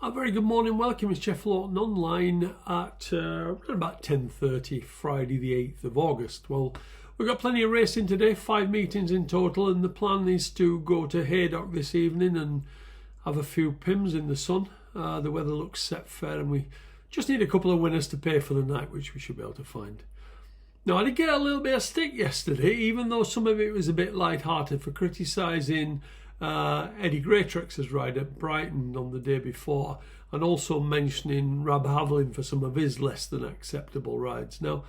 A very good morning, welcome. It's Jeff Laughton online at about 10:30, Friday the 8th of August. Well, we've got plenty of racing today, 5 meetings in total, and the plan is to go to Haydock this evening and have a few pims in the sun. The weather looks set fair and we just need a couple of winners to pay for the night, which we should be able to find. Now, I did get a little bit of stick yesterday, even though some of it was a bit light-hearted, for criticising Eddie Greatrex's ride at Brighton on the day before, and also mentioning Rab Havlin for some of his less than acceptable rides. Now,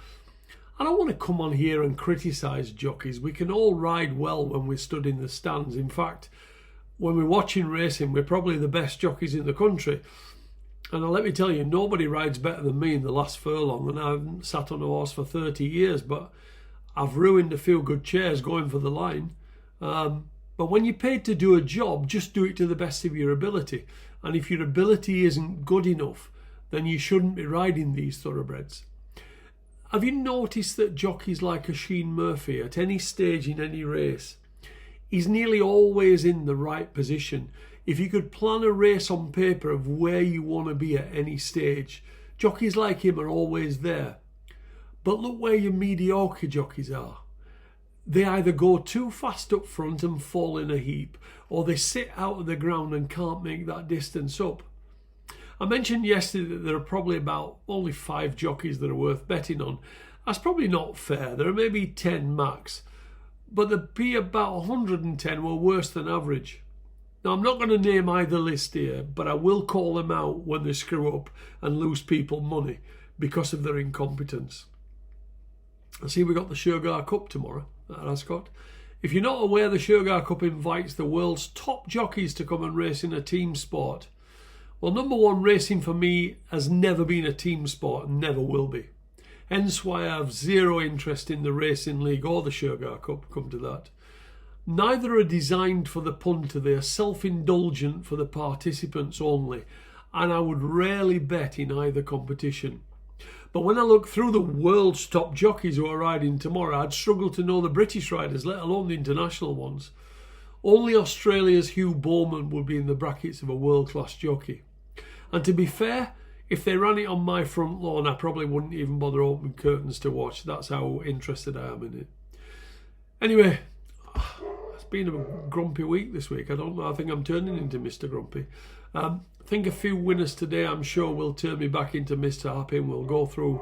I don't want to come on here and criticise jockeys. We can all ride well when we're stood in the stands. In fact, when we're watching racing, we're probably the best jockeys in the country. And let me tell you, nobody rides better than me in the last furlong, and I haven't sat on a horse for 30 years, but I've ruined a few good chairs going for the line. But when you're paid to do a job, just do it to the best of your ability. And if your ability isn't good enough, then you shouldn't be riding these thoroughbreds. Have you noticed that jockeys like a Sheen Murphy, at any stage in any race, he's nearly always in the right position? If you could plan a race on paper of where you want to be at any stage, jockeys like him are always there. But look where your mediocre jockeys are. They either go too fast up front and fall in a heap, or they sit out of the ground and can't make that distance up. I mentioned yesterday that there are probably about only 5 jockeys that are worth betting on. That's probably not fair. There are maybe 10 max, but there'd be about 110 were worse than average. Now, I'm not going to name either list here, but I will call them out when they screw up and lose people money because of their incompetence. I see we got the Sugar Cup tomorrow at Ascot. If you're not aware, the Sugar Cup invites the world's top jockeys to come and race in a team sport. Well, number one, racing for me has never been a team sport and never will be. Hence why I have zero interest in the Racing League or the Sugar Cup, come to that. Neither are designed for the punter, they are self-indulgent for the participants only, and I would rarely bet in either competition. But when I look through the world's top jockeys who are riding tomorrow, I'd struggle to know the British riders, let alone the international ones. Only Australia's Hugh Bowman would be in the brackets of a world-class jockey. And to be fair, if they ran it on my front lawn, I probably wouldn't even bother opening curtains to watch. That's how interested I am in it. Anyway, it's been a grumpy week this week. I don't know, I think I'm turning into Mr. Grumpy. I think a few winners today, I'm sure, will turn me back into Mr. Happy, and we'll go through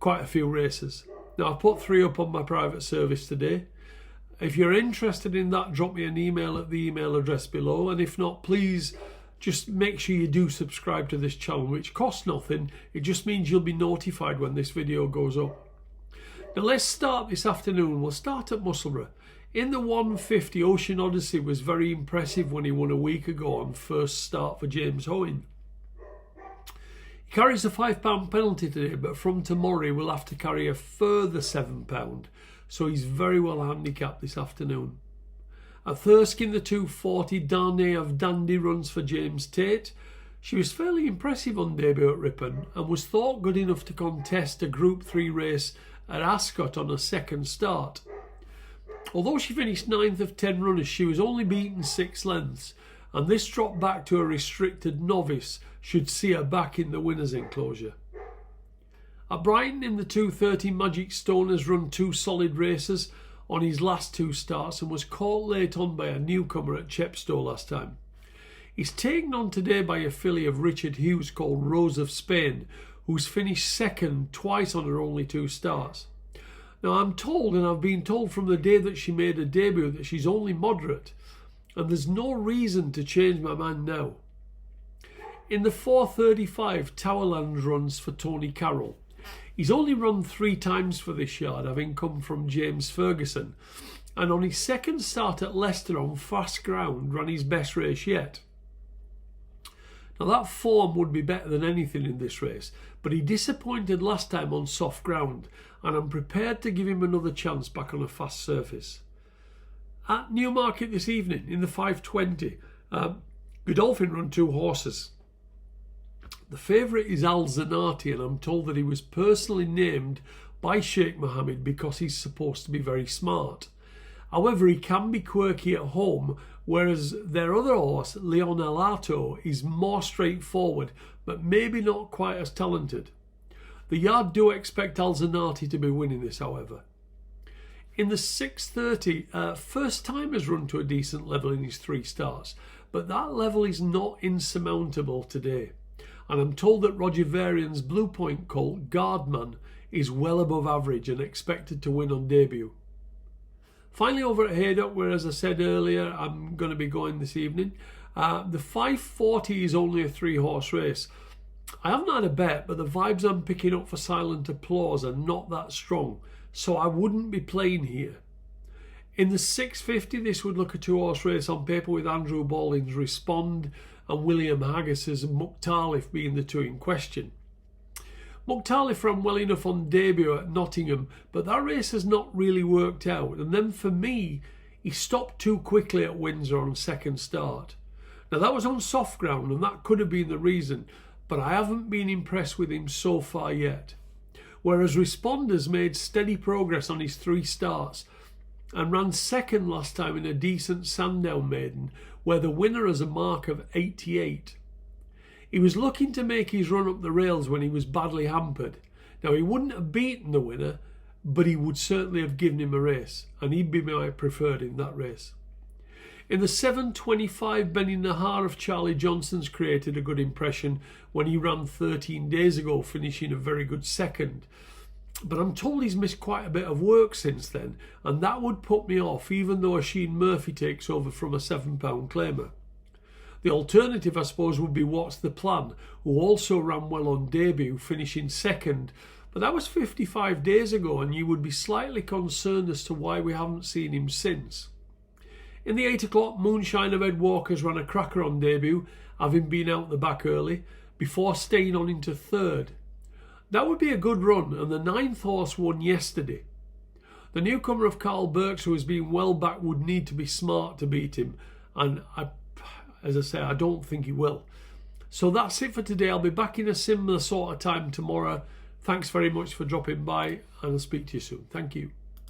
quite a few races. Now, I've put 3 up on my private service today. If you're interested in that, drop me an email at the email address below, and if not, please just make sure you do subscribe to this channel, which costs nothing. It just means you'll be notified when this video goes up. Now, let's start this afternoon. We'll start at Musselburgh. In the 150, Ocean Odyssey was very impressive when he won a week ago on first start for James Hoeing. He carries a £5 penalty today, but from tomorrow he will have to carry a further £7, so he's very well handicapped this afternoon. At Thirsk in the 240, Darnay of Dandy runs for James Tate. She was fairly impressive on debut at Ripon and was thought good enough to contest a Group 3 race at Ascot on a second start. Although she finished 9th of 10 runners, she was only beaten 6 lengths, and this drop back to a restricted novice should see her back in the winner's enclosure. At Brighton in the 230, Magic Stone has run 2 solid races on his last 2 starts and was caught late on by a newcomer at Chepstow last time. He's taken on today by a filly of Richard Hughes called Rose of Spain, who's finished second twice on her only 2 starts. Now, I'm told, and I've been told from the day that she made her debut, that she's only moderate, and there's no reason to change my mind now. In the 435, Towerland runs for Tony Carroll. He's only run 3 times for this yard, having come from James Ferguson, and on his second start at Leicester on fast ground ran his best race yet. Now, that form would be better than anything in this race, but he disappointed last time on soft ground, and I'm prepared to give him another chance back on a fast surface. At Newmarket this evening in the 520, Godolphin run 2 horses. The favourite is Al Zanati, and I'm told that he was personally named by Sheikh Mohammed because he's supposed to be very smart. However, he can be quirky at home, whereas their other horse, Leon Elato, is more straightforward, but maybe not quite as talented. The yard do expect Alzanati to be winning this, however. In the 6:30, first time has run to a decent level in his 3 starts, but that level is not insurmountable today. And I'm told that Roger Varian's Blue Point colt, Guardman, is well above average and expected to win on debut. Finally, over at Haydock, where, as I said earlier, I'm going to be going this evening, the 540 is only a 3-horse race. I haven't had a bet, but the vibes I'm picking up for Silent Applause are not that strong, so I wouldn't be playing here. In the 650, this would look a 2-horse race on paper, with Andrew Balding's Respond and William Haggis's Mukhtalif being the 2 in question. Mukhtalif ran well enough on debut at Nottingham, but that race has not really worked out. And then for me, he stopped too quickly at Windsor on 2nd start. Now that was on soft ground, and that could have been the reason, but I haven't been impressed with him so far yet. Whereas Respond has made steady progress on his 3 starts and ran 2nd last time in a decent Sandown maiden, where the winner has a mark of 88. He was looking to make his run up the rails when he was badly hampered. Now, he wouldn't have beaten the winner, but he would certainly have given him a race, and he'd be my preferred in that race. In the 7:25, Benny Nahar of Charlie Johnson's created a good impression when he ran 13 days ago, finishing a very good 2nd. But I'm told he's missed quite a bit of work since then, and that would put me off, even though Oisin Murphy takes over from a £7 claimer. The alternative, I suppose, would be What's the Plan, who also ran well on debut, finishing 2nd, but that was 55 days ago, and you would be slightly concerned as to why we haven't seen him since. In the 8 o'clock, Moonshine of Ed Walker's ran a cracker on debut, having been out the back early, before staying on into 3rd. That would be a good run, and the 9th horse won yesterday. The newcomer of Carl Burks, who has been well back, would need to be smart to beat him, and as I say, I don't think he will. So that's it for today. I'll be back in a similar sort of time tomorrow. Thanks very much for dropping by, and I'll speak to you soon. Thank you.